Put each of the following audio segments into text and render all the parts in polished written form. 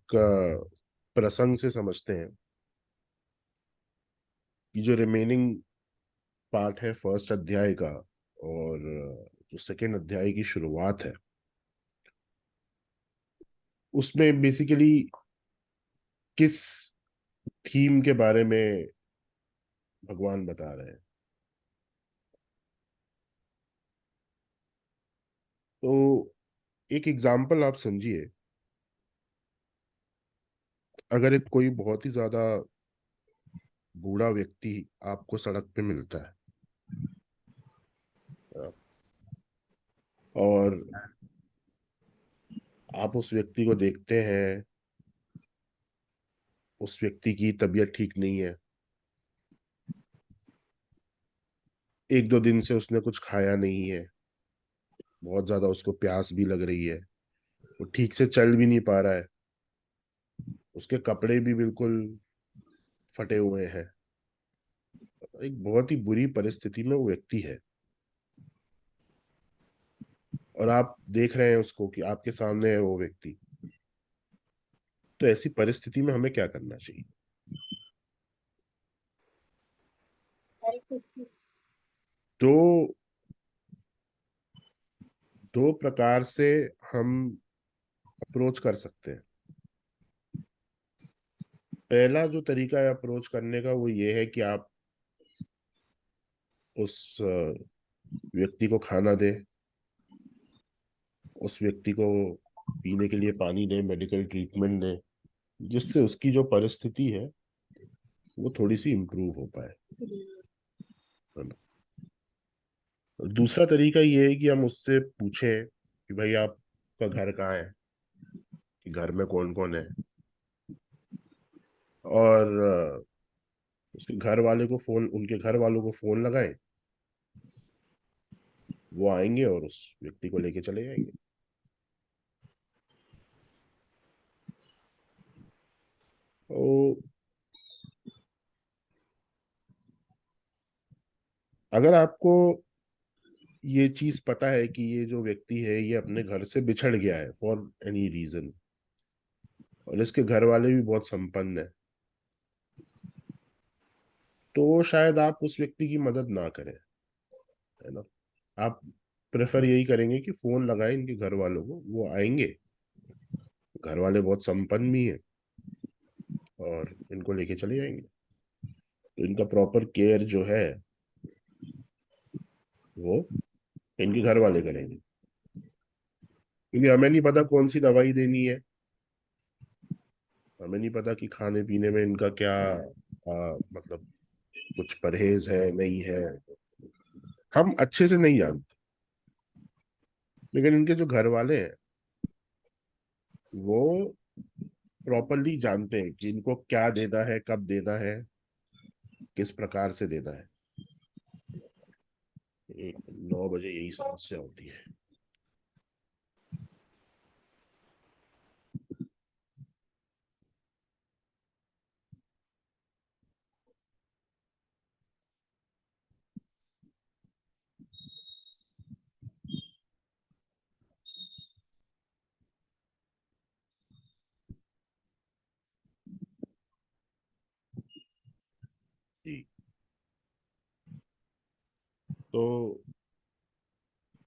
प्रसंग से समझते हैं कि जो रिमेनिंग पार्ट है फर्स्ट अध्याय का, और जो सेकेंड अध्याय की शुरुआत है, उसमें बेसिकली किस थीम के बारे में भगवान बता रहे हैं। तो एक एग्जाम्पल आप समझिए। अगर एक कोई बहुत ही ज्यादा बूढ़ा व्यक्ति आपको सड़क पे मिलता है, और आप उस व्यक्ति को देखते हैं, उस व्यक्ति की तबीयत ठीक नहीं है, एक दो दिन से उसने कुछ खाया नहीं है, बहुत ज्यादा उसको प्यास भी लग रही है, वो ठीक से चल भी नहीं पा रहा है, उसके कपड़े भी बिल्कुल फटे हुए हैं, एक बहुत ही बुरी परिस्थिति में वो व्यक्ति है, और आप देख रहे हैं उसको कि आपके सामने है वो व्यक्ति। तो ऐसी परिस्थिति में हमें क्या करना चाहिए? हेल्प उसकी। दो दो प्रकार से हम अप्रोच कर सकते हैं। पहला जो तरीका है अप्रोच करने का, वो ये है कि आप उस व्यक्ति को खाना दें, उस व्यक्ति को पीने के लिए पानी दें, मेडिकल ट्रीटमेंट दें, जिससे उसकी जो परिस्थिति है वो थोड़ी सी इम्प्रूव हो पाए, है ना। और दूसरा तरीका ये है कि हम उससे पूछें कि भाई आपका घर कहाँ है, कि घर में कौन कौन है, और उसके घर वाले को फोन उनके घर वालों को फोन लगाएं, वो आएंगे और उस व्यक्ति को लेके चले जाएंगे। तो अगर आपको ये चीज पता है कि ये जो व्यक्ति है ये अपने घर से बिछड़ गया है फॉर एनी रीजन, और इसके घर वाले भी बहुत संपन्न है, तो शायद आप उस व्यक्ति की मदद ना करें, है ना। आप प्रेफर यही करेंगे कि फोन लगाएं इनके घर वालों को, वो आएंगे, घर वाले बहुत संपन्न भी हैं, और इनको लेके चले जाएंगे। तो इनका प्रॉपर केयर जो है वो इनके घर वाले करेंगे, क्योंकि हमें नहीं पता कौन सी दवाई देनी है, हमें नहीं पता कि खाने पीने में इनका क्या मतलब कुछ परहेज है नहीं है, हम अच्छे से नहीं जानते। लेकिन इनके जो घर वाले हैं वो प्रॉपरली जानते हैं कि इनको क्या देना है, कब देना है, किस प्रकार से देना है। 9 बजे यही समस्या होती है। जी। तो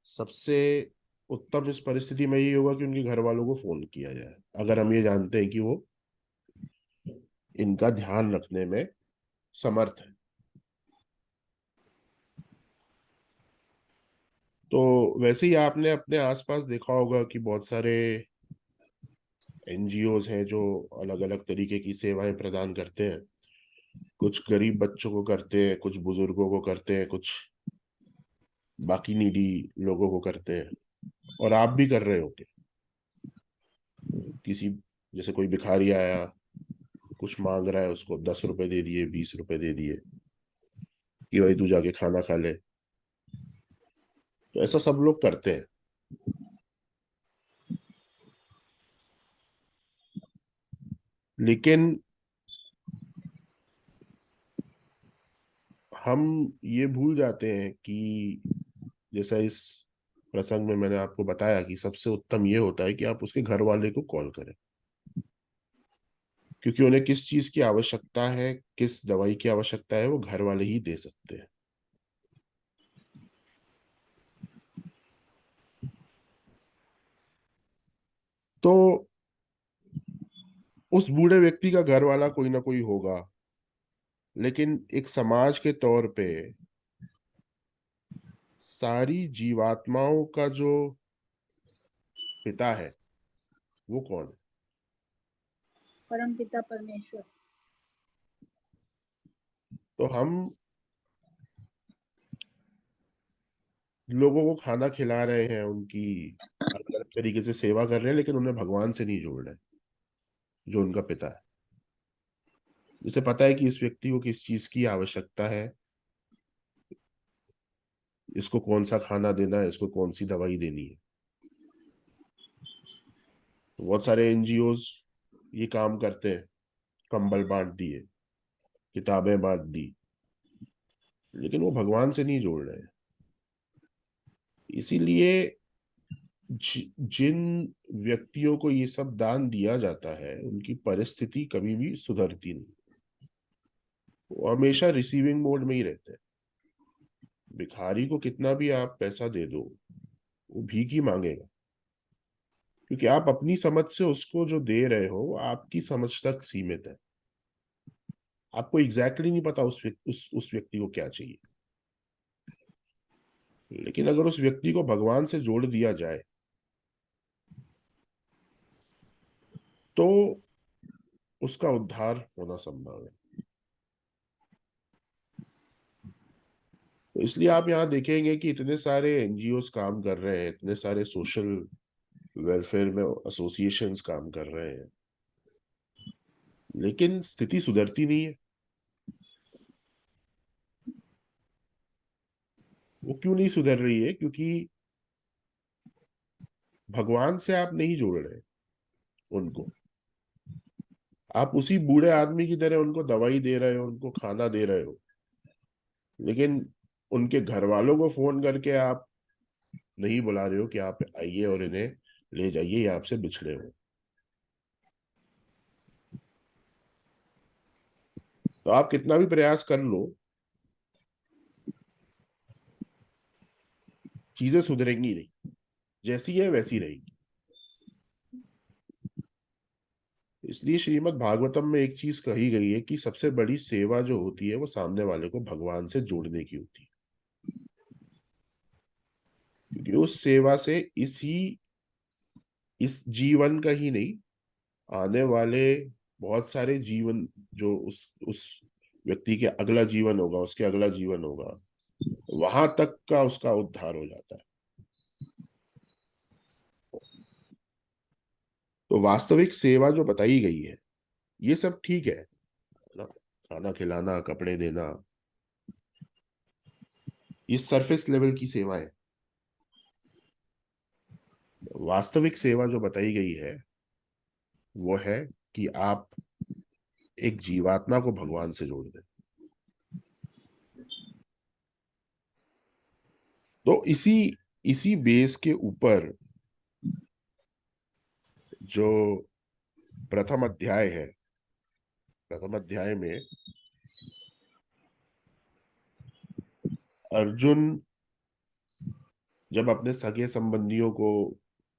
सबसे उत्तम इस परिस्थिति में यही होगा कि उनके घर वालों को फोन किया जाए, अगर हम ये जानते हैं कि वो इनका ध्यान रखने में समर्थ है। तो वैसे ही आपने अपने आसपास देखा होगा कि बहुत सारे एनजीओज हैं जो अलग अलग तरीके की सेवाएं प्रदान करते हैं। कुछ गरीब बच्चों को करते हैं, कुछ बुजुर्गों को करते हैं, कुछ बाकी नीडी लोगों को करते हैं, और आप भी कर रहे होगे। किसी जैसे कोई भिखारी आया, कुछ मांग रहा है, उसको 10 रुपए दे दिए, 20 रुपए दे दिए कि भाई तू जाके खाना खा ले। तो ऐसा सब लोग करते हैं। लेकिन हम ये भूल जाते हैं कि जैसा इस प्रसंग में मैंने आपको बताया कि सबसे उत्तम ये होता है कि आप उसके घर वाले को कॉल करें। क्योंकि उन्हें किस चीज की आवश्यकता है, किस दवाई की आवश्यकता है, वो घर वाले ही दे सकते हैं। तो उस बूढ़े व्यक्ति का घर वाला कोई ना कोई होगा, लेकिन एक समाज के तौर पे सारी जीवात्माओं का जो पिता है वो कौन है? परम पिता परमेश्वर। तो हम लोगों को खाना खिला रहे हैं, उनकी अलग अलग तरीके से सेवा कर रहे हैं, लेकिन उन्हें भगवान से नहीं जोड़ रहे, जो उनका पिता है। जिसे पता है कि इस व्यक्ति को किस चीज की आवश्यकता है, इसको कौन सा खाना देना है, इसको कौन सी दवाई देनी है। तो बहुत सारे एनजीओज ये काम करते हैं, कंबल बांट दिए, किताबें बांट दी, लेकिन वो भगवान से नहीं जोड़ रहे हैं। इसीलिए जिन व्यक्तियों को ये सब दान दिया जाता है, उनकी परिस्थिति कभी भी सुधरती नहीं। वो हमेशा रिसीविंग मोड में ही रहते हैं। भिखारी को कितना भी आप पैसा दे दो, वो भीख ही मांगेगा, क्योंकि आप अपनी समझ से उसको जो दे रहे हो वो आपकी समझ तक सीमित है। आपको एग्जैक्टली नहीं पता उस व्यक्ति को क्या चाहिए। लेकिन अगर उस व्यक्ति को भगवान से जोड़ दिया जाए, तो उसका उद्धार होना संभव है। तो इसलिए आप यहाँ देखेंगे कि इतने सारे एनजीओस काम कर रहे हैं, इतने सारे सोशल वेलफेयर में एसोसिएशंस काम कर रहे हैं, लेकिन स्थिति सुधरती नहीं है। वो क्यों नहीं सुधर रही है? क्योंकि भगवान से आप नहीं जोड़ रहे उनको। आप उसी बूढ़े आदमी की तरह उनको दवाई दे रहे हो, उनको खाना दे रहे हो, लेकिन उनके घर वालों को फोन करके आप नहीं बुला रहे हो कि आप आइए और इन्हें ले जाइए, ये आपसे बिछड़े हो। तो आप कितना भी प्रयास कर लो, चीजें सुधरेंगी नहीं, जैसी है वैसी रहेगी। इसलिए श्रीमद् भागवतम में एक चीज कही गई है कि सबसे बड़ी सेवा जो होती है वो सामने वाले को भगवान से जोड़ने की होती है। क्योंकि उस सेवा से इस जीवन का ही नहीं, आने वाले बहुत सारे जीवन, जो उस व्यक्ति के अगला जीवन होगा, उसके अगला जीवन होगा, वहां तक का उसका उद्धार हो जाता है। तो वास्तविक सेवा जो बताई गई है, ये सब ठीक है ना, खाना खिलाना, कपड़े देना, ये सरफेस लेवल की सेवा है। वास्तविक सेवा जो बताई गई है वो है कि आप एक जीवात्मा को भगवान से जोड़ दें। तो इसी इसी बेस के ऊपर जो प्रथम अध्याय है, प्रथम अध्याय में अर्जुन जब अपने सगे संबंधियों को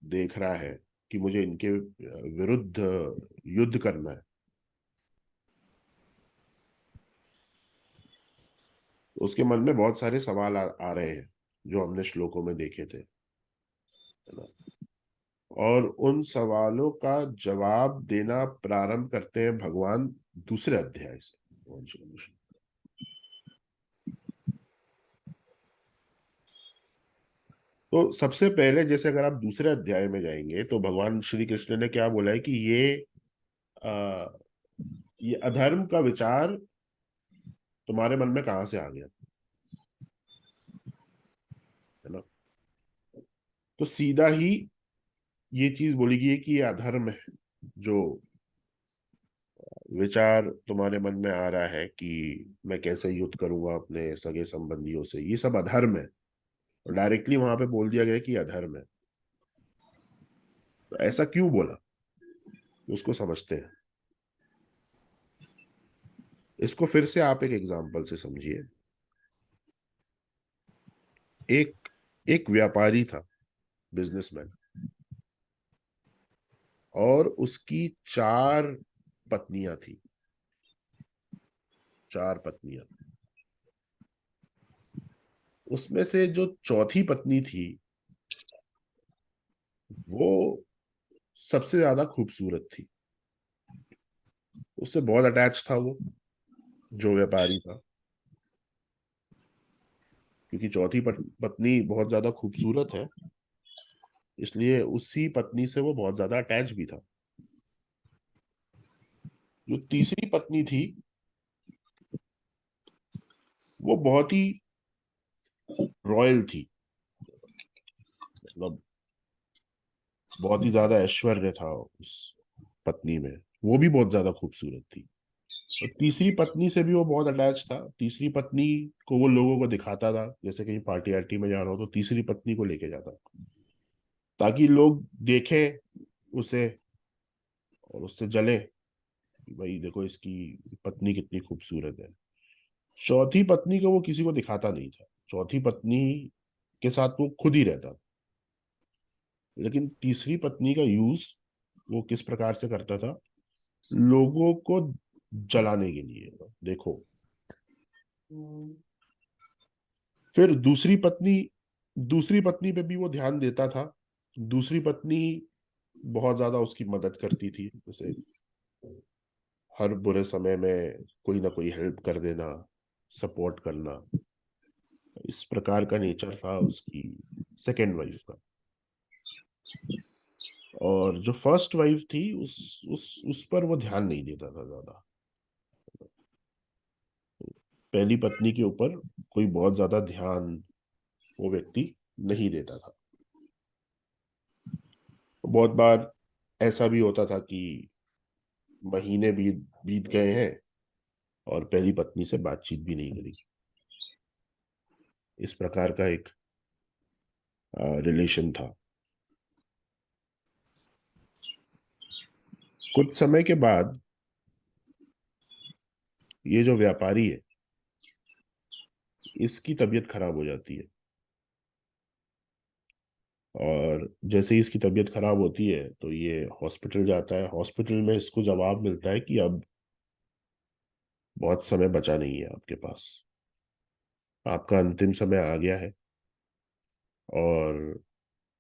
देख रहा है कि मुझे इनके विरुद्ध युद्ध करना है, तो उसके मन में बहुत सारे सवाल आ रहे हैं, जो हमने श्लोकों में देखे थे, है ना। और उन सवालों का जवाब देना प्रारंभ करते हैं भगवान दूसरे अध्याय से। तो सबसे पहले, जैसे अगर आप दूसरे अध्याय में जाएंगे तो भगवान श्री कृष्ण ने क्या बोला है कि आ, ये अधर्म का विचार तुम्हारे मन में कहाँ से आ गया, है ना। तो सीधा ही ये चीज बोली गई है कि ये अधर्म है, जो विचार तुम्हारे मन में आ रहा है कि मैं कैसे युद्ध करूंगा अपने सगे संबंधियों से, ये सब अधर्म है। और डायरेक्टली वहां पे बोल दिया गया कि अधर्म है। तो ऐसा क्यों बोला, उसको समझते हैं। इसको फिर से आप एक एग्जाम्पल से समझिए। एक एक व्यापारी था, बिजनेसमैन, और उसकी 4 पत्नियां थी। 4 पत्नियां। उसमें से जो चौथी पत्नी थी, वो सबसे ज्यादा खूबसूरत थी। उससे बहुत अटैच था वो, जो व्यापारी था, क्योंकि चौथी पत्नी बहुत ज्यादा खूबसूरत है, इसलिए उसी पत्नी से वो बहुत ज्यादा अटैच भी था। जो तीसरी पत्नी थी, वो बहुत ही रॉयल थी। मतलब बहुत ही ज्यादा ऐश्वर्य था उस पत्नी में। वो भी बहुत ज्यादा खूबसूरत थी। और तीसरी पत्नी से भी वो बहुत अटैच था। तीसरी पत्नी को वो लोगों को दिखाता था, जैसे कहीं पार्टी आर्टी में जा रहा हो तो तीसरी पत्नी को लेके जाता, ताकि लोग देखें उसे और उससे जले कि भाई देखो इसकी पत्नी कितनी खूबसूरत है। चौथी पत्नी को वो किसी को दिखाता नहीं था। चौथी पत्नी के साथ वो खुद ही रहता। लेकिन तीसरी पत्नी का यूज वो किस प्रकार से करता था, लोगों को जलाने के लिए। देखो, फिर दूसरी पत्नी पे भी वो ध्यान देता था। दूसरी पत्नी बहुत ज्यादा उसकी मदद करती थी, जैसे हर बुरे समय में कोई ना कोई हेल्प कर देना, सपोर्ट करना। इस प्रकार का नेचर था उसकी सेकेंड वाइफ का। और जो फर्स्ट वाइफ थी, उस पर वो ध्यान नहीं देता था ज्यादा। पहली पत्नी के ऊपर कोई बहुत ज्यादा ध्यान वो व्यक्ति नहीं देता था। बहुत बार ऐसा भी होता था कि महीने बीत बीत गए हैं और पहली पत्नी से बातचीत भी नहीं करी। इस प्रकार का एक रिलेशन था। कुछ समय के बाद ये जो व्यापारी है, इसकी तबीयत खराब हो जाती है। और जैसे ही इसकी तबीयत खराब होती है तो ये हॉस्पिटल जाता है। हॉस्पिटल में इसको जवाब मिलता है कि अब बहुत समय बचा नहीं है आपके पास, आपका अंतिम समय आ गया है और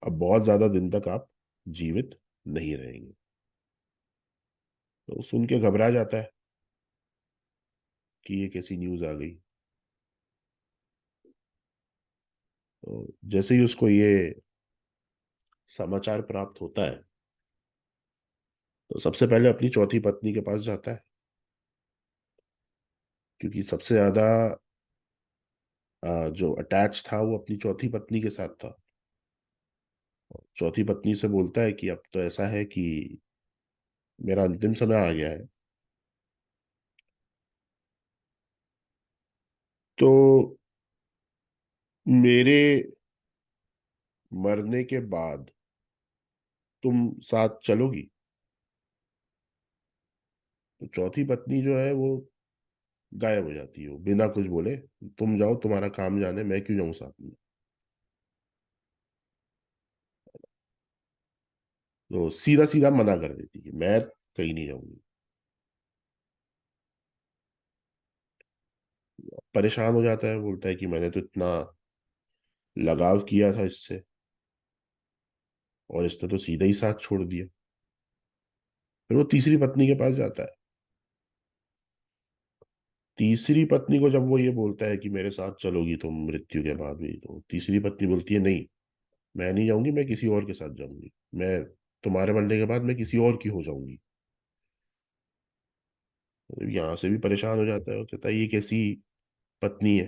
अब बहुत ज्यादा दिन तक आप जीवित नहीं रहेंगे। तो सुन के घबरा जाता है कि ये कैसी न्यूज आ गई। तो जैसे ही उसको ये समाचार प्राप्त होता है, तो सबसे पहले अपनी चौथी पत्नी के पास जाता है, क्योंकि सबसे ज्यादा जो अटैच था वो अपनी चौथी पत्नी के साथ था। चौथी पत्नी से बोलता है कि अब तो ऐसा है कि मेरा अंतिम समय आ गया है, तो मेरे मरने के बाद तुम साथ चलोगी। तो चौथी पत्नी जो है वो गायब हो जाती है, वो बिना कुछ बोले। तुम जाओ, तुम्हारा काम जाने, मैं क्यों जाऊं साथ में। तो सीधा सीधा मना कर देती कि मैं कहीं नहीं जाऊंगी। परेशान हो जाता है, बोलता है कि मैंने तो इतना लगाव किया था इससे और इसने तो सीधा ही साथ छोड़ दिया। फिर वो तीसरी पत्नी के पास जाता है। तीसरी पत्नी को जब वो ये बोलता है कि मेरे साथ चलोगी तुम मृत्यु के बाद भी, तो तीसरी पत्नी बोलती है नहीं, मैं नहीं जाऊंगी, मैं किसी और के साथ जाऊंगी। मैं तुम्हारे मरने के बाद मैं किसी और की हो जाऊंगी। तो यहाँ से भी परेशान हो जाता है। वो कहता है ये कैसी पत्नी है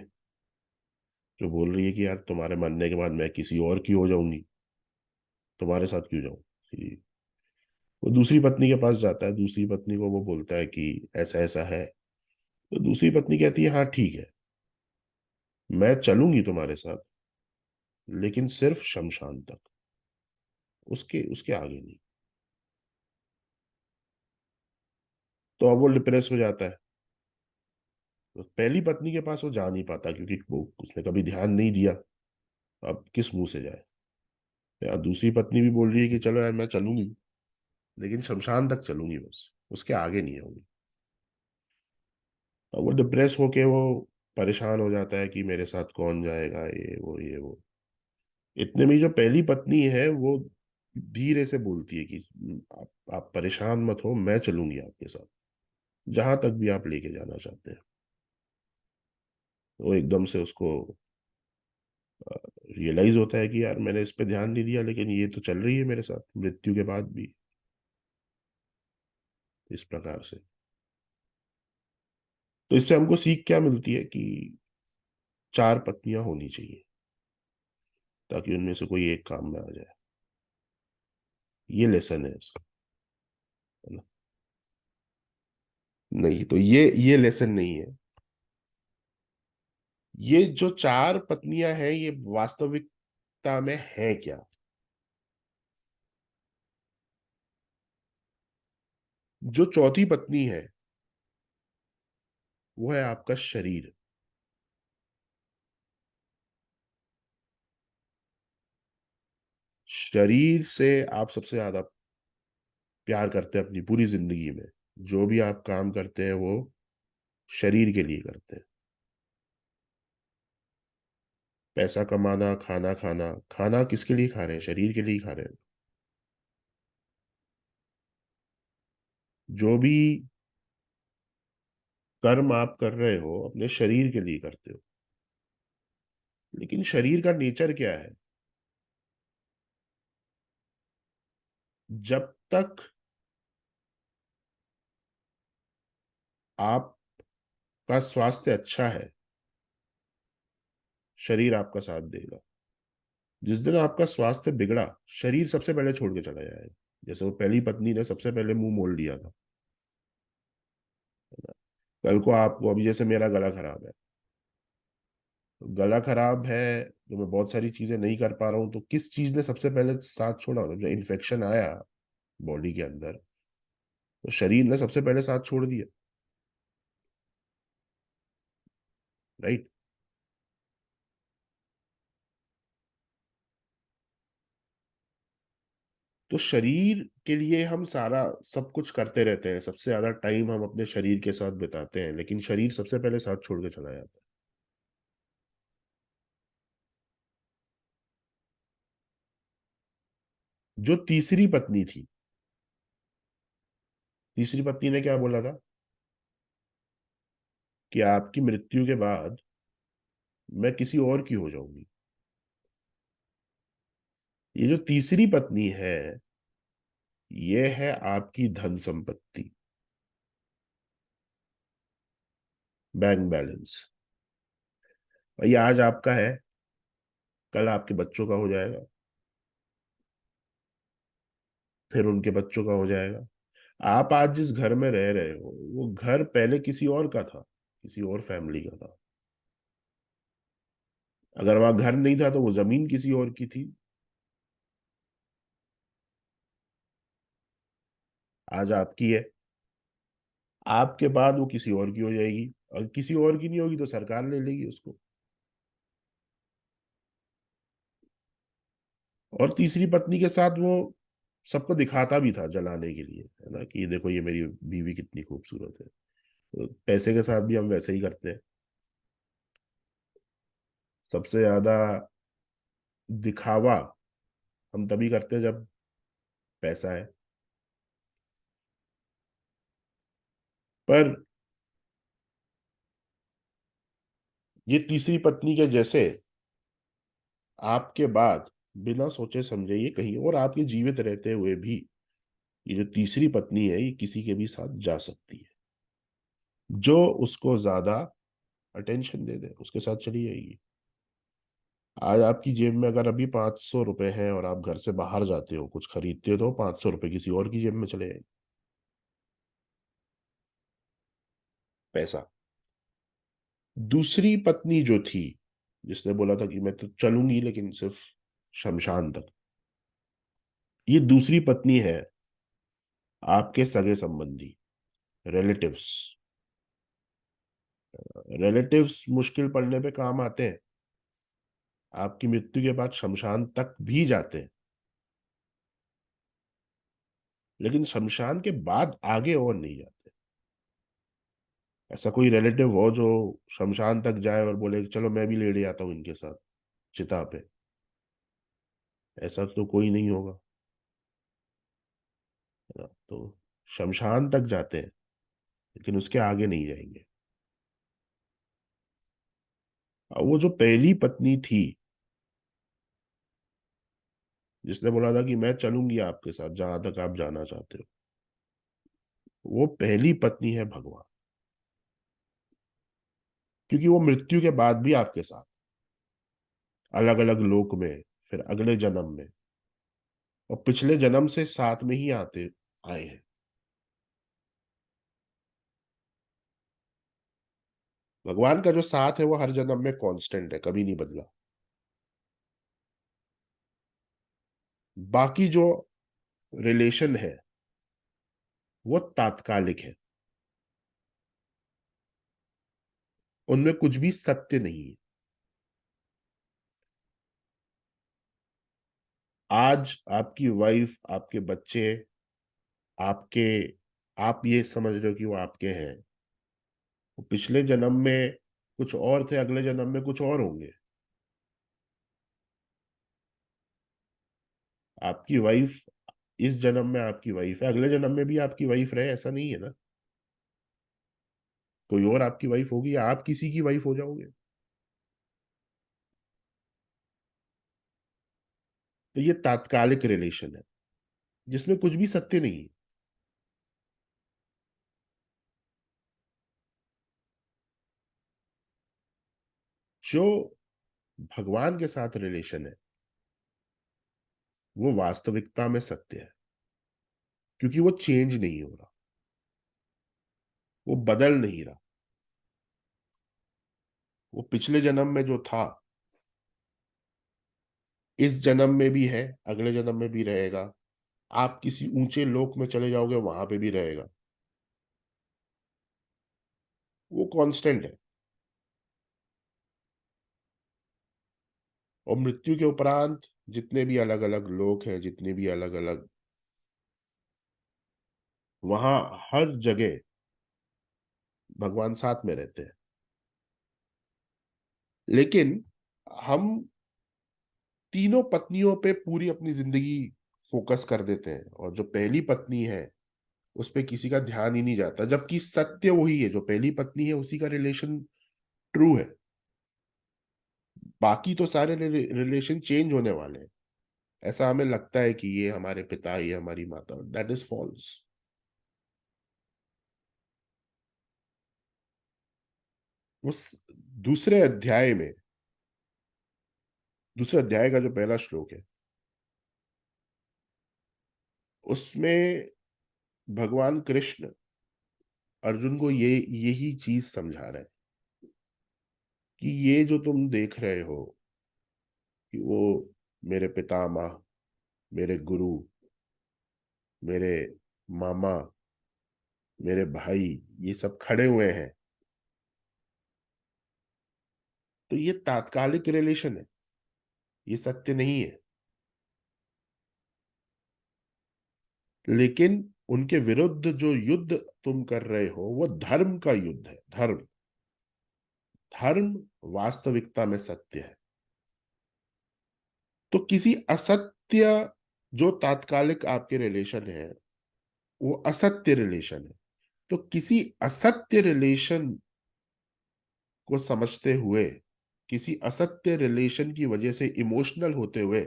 जो बोल रही है कि यार तुम्हारे मरने के बाद मैं किसी और की हो जाऊंगी, तुम्हारे साथ क्यों जाऊं। वो दूसरी पत्नी के पास जाता है। दूसरी पत्नी को वो बोलता है कि ऐसा ऐसा है। तो दूसरी पत्नी कहती है हाँ ठीक है, मैं चलूंगी तुम्हारे साथ, लेकिन सिर्फ शमशान तक, उसके उसके आगे नहीं। तो अब वो डिप्रेस हो जाता है। तो पहली पत्नी के पास वो जा नहीं पाता क्योंकि वो उसने कभी ध्यान नहीं दिया। अब किस मुंह से जाए? या दूसरी पत्नी भी बोल रही है कि चलो यार मैं चलूंगी, लेकिन शमशान तक चलूंगी बस, उसके आगे नहीं होगी। अब वो डिप्रेस होके वो परेशान हो जाता है कि मेरे साथ कौन जाएगा, ये वो ये वो। इतने में जो पहली पत्नी है वो धीरे से बोलती है कि आप परेशान मत हो, मैं चलूंगी आपके साथ जहां तक भी आप लेके जाना चाहते हैं। वो एकदम से उसको रियलाइज होता है कि यार मैंने इस पे ध्यान नहीं दिया, लेकिन ये तो चल रही है मेरे साथ मृत्यु के बाद भी, इस प्रकार से। तो इससे हमको सीख क्या मिलती है कि चार पत्नियां होनी चाहिए, ताकि उनमें से कोई एक काम में आ जाए। ये लेसन है इसका, है ना? नहीं, तो ये लेसन नहीं है। ये जो चार पत्नियां हैं ये वास्तविकता में है क्या? जो चौथी पत्नी है वो है आपका शरीर। शरीर से आप सबसे ज्यादा प्यार करते हैं अपनी पूरी जिंदगी में। जो भी आप काम करते हैं वो शरीर के लिए करते हैं। पैसा कमाना, खाना खाना, खाना किसके लिए खा रहे हैं? शरीर के लिए ही खा रहे हैं। जो भी कर्म आप कर रहे हो अपने शरीर के लिए करते हो। लेकिन शरीर का नेचर क्या है? जब तक आपका स्वास्थ्य अच्छा है, शरीर आपका साथ देगा। जिस दिन आपका स्वास्थ्य बिगड़ा, शरीर सबसे पहले छोड़ के चला जाएगा। जैसे वो पहली पत्नी ने सबसे पहले मुंह मोड़ लिया था। कल को आपको, अभी जैसे मेरा गला खराब है, तो गला खराब है तो मैं बहुत सारी चीजें नहीं कर पा रहा हूँ, तो किस चीज ने सबसे पहले साथ छोड़ा? जब इन्फेक्शन आया बॉडी के अंदर, तो शरीर ने सबसे पहले साथ छोड़ दिया। राइट? तो शरीर के लिए हम सारा सब कुछ करते रहते हैं, सबसे ज्यादा टाइम हम अपने शरीर के साथ बिताते हैं, लेकिन शरीर सबसे पहले साथ छोड़ के चला जाता है। जो तीसरी पत्नी थी, तीसरी पत्नी ने क्या बोला था? कि आपकी मृत्यु के बाद मैं किसी और की हो जाऊंगी। ये जो तीसरी पत्नी है, ये है आपकी धन संपत्ति, बैंक बैलेंस। और ये आज आपका है, कल आपके बच्चों का हो जाएगा, फिर उनके बच्चों का हो जाएगा। आप आज जिस घर में रह रहे हो वो घर पहले किसी और का था, किसी और फैमिली का था। अगर वहां घर नहीं था तो वो जमीन किसी और की थी। आज आपकी है, आपके बाद वो किसी और की हो जाएगी, और किसी और की नहीं होगी तो सरकार ले लेगी उसको। और तीसरी पत्नी के साथ वो सबको दिखाता भी था जलाने के लिए, है ना, कि ये देखो ये मेरी बीवी कितनी खूबसूरत है। तो पैसे के साथ भी हम वैसे ही करते हैं। सबसे ज्यादा दिखावा हम तभी करते हैं जब पैसा है। पर ये तीसरी पत्नी के जैसे आपके बाद बिना सोचे समझे ये कहीं और, आपके जीवित रहते हुए भी, ये जो तीसरी पत्नी है ये किसी के भी साथ जा सकती है। जो उसको ज्यादा अटेंशन दे दे उसके साथ चली जाएगी। आज आपकी जेब में अगर अभी 500 रुपए हैं और आप घर से बाहर जाते हो कुछ खरीदते हो, तो 500 रुपए किसी और की जेब में चले जाएंगे। पैसा। दूसरी पत्नी जो थी, जिसने बोला था कि मैं तो चलूंगी लेकिन सिर्फ शमशान तक, ये दूसरी पत्नी है आपके सगे संबंधी, रिलेटिव्स। रिलेटिव्स मुश्किल पड़ने पे काम आते हैं, आपकी मृत्यु के बाद शमशान तक भी जाते हैं, लेकिन शमशान के बाद आगे और नहीं जाते। ऐसा कोई रिलेटिव हो जो शमशान तक जाए और बोले चलो मैं भी लेट आता हूँ इनके साथ चिता पे? ऐसा तो कोई नहीं होगा, है ना? तो शमशान तक जाते हैं, लेकिन उसके आगे नहीं जाएंगे। और वो जो पहली पत्नी थी, जिसने बोला था कि मैं चलूंगी आपके साथ जहां तक आप जाना चाहते हो, वो पहली पत्नी है भगवान। क्योंकि वो मृत्यु के बाद भी आपके साथ, अलग अलग लोक में, फिर अगले जन्म में, और पिछले जन्म से साथ में ही आते आए हैं। भगवान का जो साथ है वो हर जन्म में कांस्टेंट है, कभी नहीं बदला। बाकी जो रिलेशन है वो तात्कालिक है, उनमें कुछ भी सत्य नहीं है। आज आपकी वाइफ, आपके बच्चे, आपके, आप ये समझ रहे हो कि वो आपके हैं, वो पिछले जन्म में कुछ और थे, अगले जन्म में कुछ और होंगे। आपकी वाइफ इस जन्म में आपकी वाइफ है, अगले जन्म में भी आपकी वाइफ रहे ऐसा नहीं है ना। कोई और आपकी वाइफ होगी या आप किसी की वाइफ हो जाओगे। तो ये तात्कालिक रिलेशन है, जिसमें कुछ भी सत्य नहीं है। जो भगवान के साथ रिलेशन है वो वास्तविकता में सत्य है, क्योंकि वो चेंज नहीं हो रहा, वो बदल नहीं रहा। वो पिछले जन्म में जो था, इस जन्म में भी है, अगले जन्म में भी रहेगा। आप किसी ऊंचे लोक में चले जाओगे वहां पे भी रहेगा। वो कांस्टेंट है। और मृत्यु के उपरांत जितने भी अलग अलग लोक हैं, जितने भी अलग अलग, वहां हर जगह भगवान साथ में रहते हैं। लेकिन हम तीनों पत्नियों पे पूरी अपनी जिंदगी फोकस कर देते हैं, और जो पहली पत्नी है उस पे किसी का ध्यान ही नहीं जाता, जबकि सत्य वही है, जो पहली पत्नी है उसी का रिलेशन ट्रू है। बाकी तो सारे रिलेशन चेंज होने वाले हैं। ऐसा हमें लगता है कि ये हमारे पिता, ये हमारी माता, दैट इज फॉल्स। उस दूसरे अध्याय में, दूसरे अध्याय का जो पहला श्लोक है, उसमें भगवान कृष्ण अर्जुन को ये यही चीज समझा रहे हैं कि ये जो तुम देख रहे हो कि वो मेरे पितामह, मेरे गुरु, मेरे मामा, मेरे भाई, ये सब खड़े हुए हैं, तो ये तात्कालिक रिलेशन है, ये सत्य नहीं है। लेकिन उनके विरुद्ध जो युद्ध तुम कर रहे हो वो धर्म का युद्ध है। धर्म, धर्म वास्तविकता में सत्य है। तो किसी असत्य, जो तात्कालिक आपके रिलेशन है वो असत्य रिलेशन है, तो किसी असत्य रिलेशन को समझते हुए, किसी असत्य रिलेशन की वजह से इमोशनल होते हुए,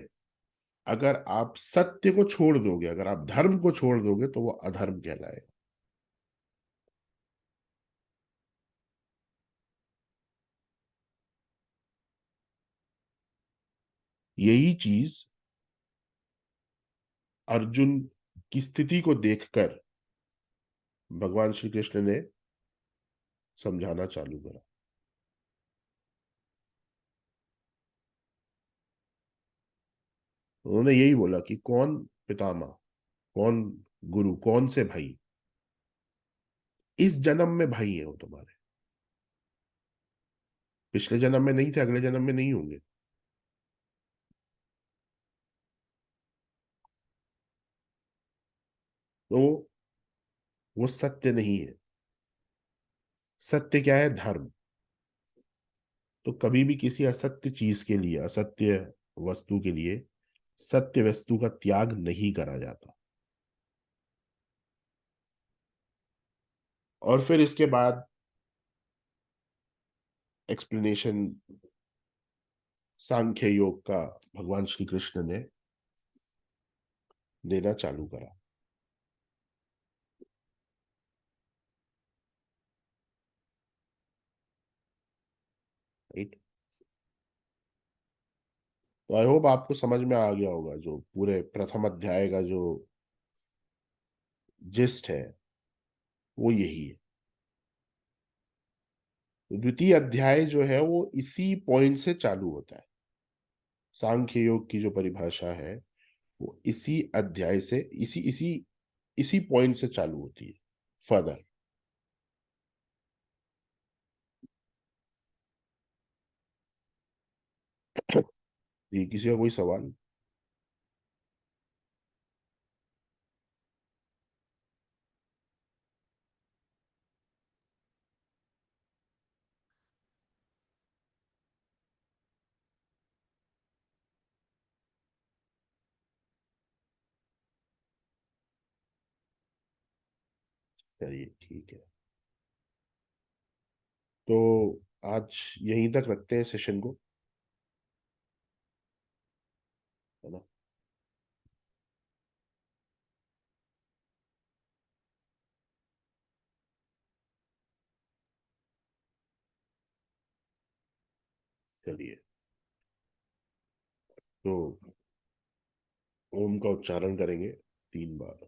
अगर आप सत्य को छोड़ दोगे, अगर आप धर्म को छोड़ दोगे, तो वो अधर्म कहलाएगा। यही चीज अर्जुन की स्थिति को देखकर भगवान श्री कृष्ण ने समझाना चालू करा। उन्होंने यही बोला कि कौन पितामह, कौन गुरु, कौन से भाई, इस जन्म में भाई है वो तुम्हारे। पिछले जन्म में नहीं थे, अगले जन्म में नहीं होंगे। तो वो सत्य नहीं है। सत्य क्या है? धर्म। तो कभी भी किसी असत्य चीज के लिए, असत्य वस्तु के लिए सत्य वस्तु का त्याग नहीं करा जाता। और फिर इसके बाद एक्सप्लेनेशन सांख्य योग का भगवान श्री कृष्ण ने देना चालू करा। राइट। तो आई होप आपको समझ में आ गया होगा, जो पूरे प्रथम अध्याय का जो जिस्ट है वो यही है। तो द्वितीय अध्याय जो है वो इसी पॉइंट से चालू होता है। सांख्य योग की जो परिभाषा है वो इसी अध्याय से, इसी इसी इसी पॉइंट से चालू होती है फर्दर। ये किसी का कोई सवाल? चलिए ठीक है। तो आज यहीं तक रखते हैं सेशन को, है ना? चलिए। तो ओम का उच्चारण करेंगे 3 बार।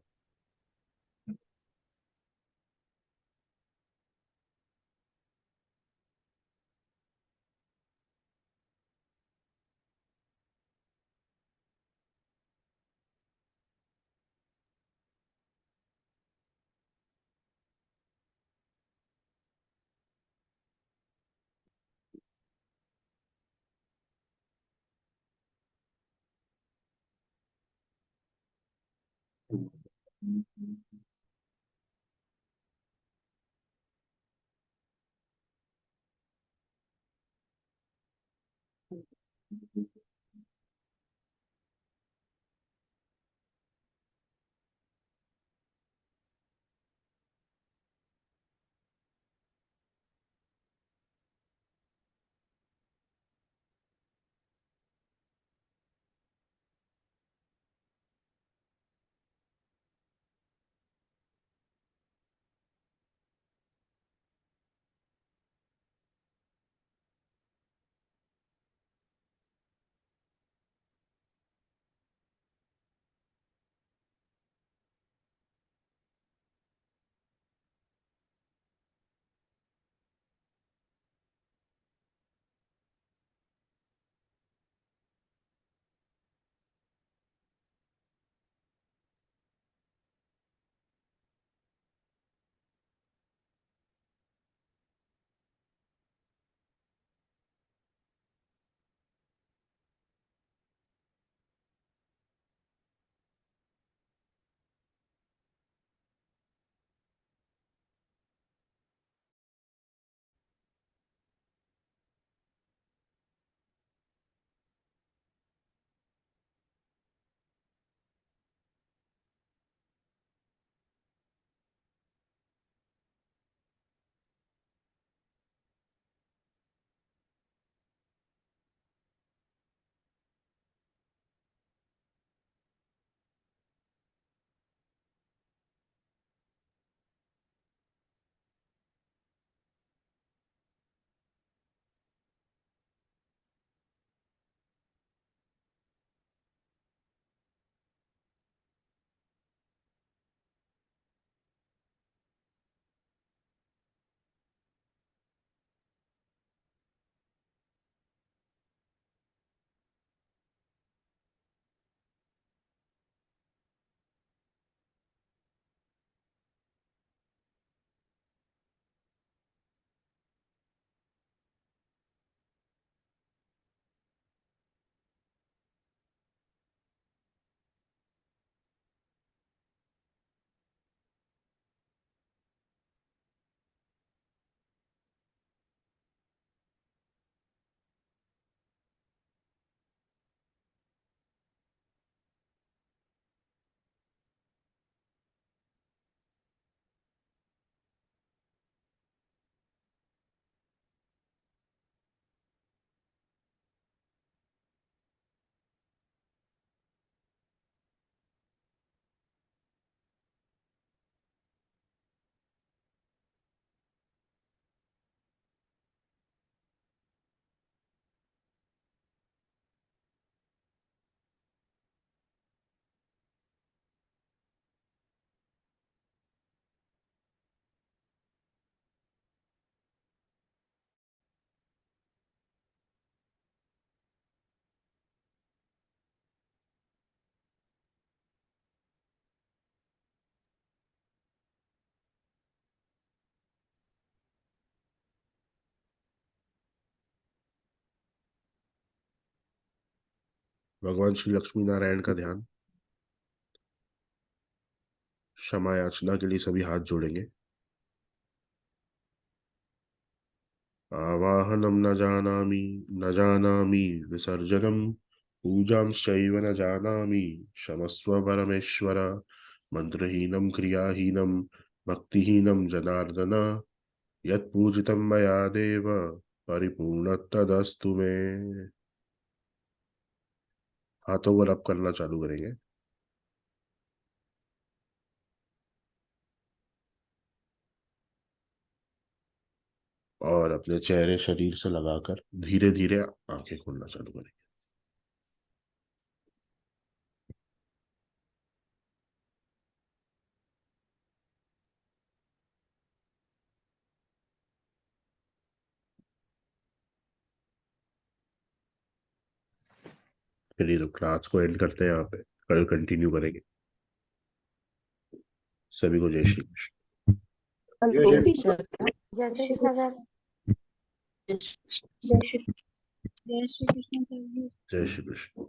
भगवान श्री लक्ष्मी नारायण का ध्यान। क्षमा याचना के लिए सभी हाथ जोड़ेंगे। आवाहनम न जानामि, न जानामि विसर्जनम, पूजांश्चैव न जानामि, क्षमस्व परमेश्वर। मंत्रहीनं क्रियाहीनं भक्तिहीनं जनार्दन, यत्पूजितं मया देव परिपूर्णतदस्तु मे। हाथों को रब करना चालू करेंगे और अपने चेहरे शरीर से लगाकर धीरे धीरे आंखें खोलना चालू करेंगे। फिर ये तो क्लास को एंड करते हैं यहाँ पे, कल कंटिन्यू करेंगे। सभी को जय श्री कृष्ण। जय वो श्री भी कृष्ण। सर जैसे कि सर जय श्री जय श्री कृष्ण सर जी। जय श्री कृष्ण।